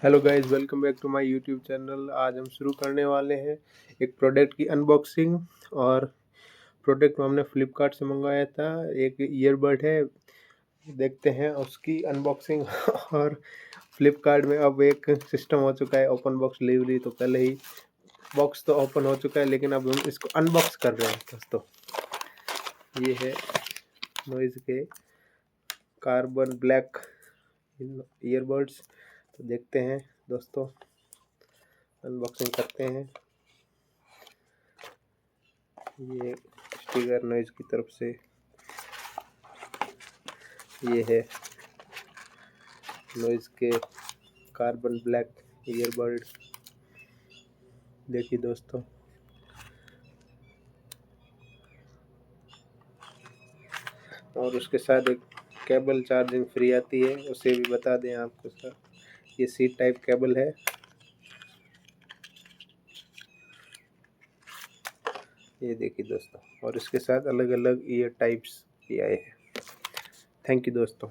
Hello guys, welcome back to my YouTube channel. आज हम शुरू करने वाले हैं एक प्रोडक्ट की अनबॉक्सिंग। और प्रोडक्ट हमने फ्लिपकार्ट से मंगवाया था। एक ईयरबड है, देखते हैं उसकी अनबॉक्सिंग। और फ्लिपकार्ट में अब एक सिस्टम हो चुका है ओपन बॉक्स डिलीवरी। तो पहले ही बॉक्स तो ओपन हो चुका है, लेकिन अब हम इसको अनबॉक्स कर रहे हैं दोस्तों। ये है नॉइज़ के कार्बन ब्लैक ईयरबड्स। तो देखते हैं दोस्तों, अनबॉक्सिंग करते हैं। ये स्टिकर नॉइज़ की तरफ से ये है नॉइज़ के कार्बन ब्लैक ईयरबड। देखिए दोस्तों, और उसके साथ एक केबल चार्जिंग फ्री आती है, उसे भी बता दें आपको सर। ये सी टाइप केबल है। ये देखिए दोस्तों, और इसके साथ अलग अलग ईयर टाइप्स भी आए हैं। थैंक यू दोस्तों।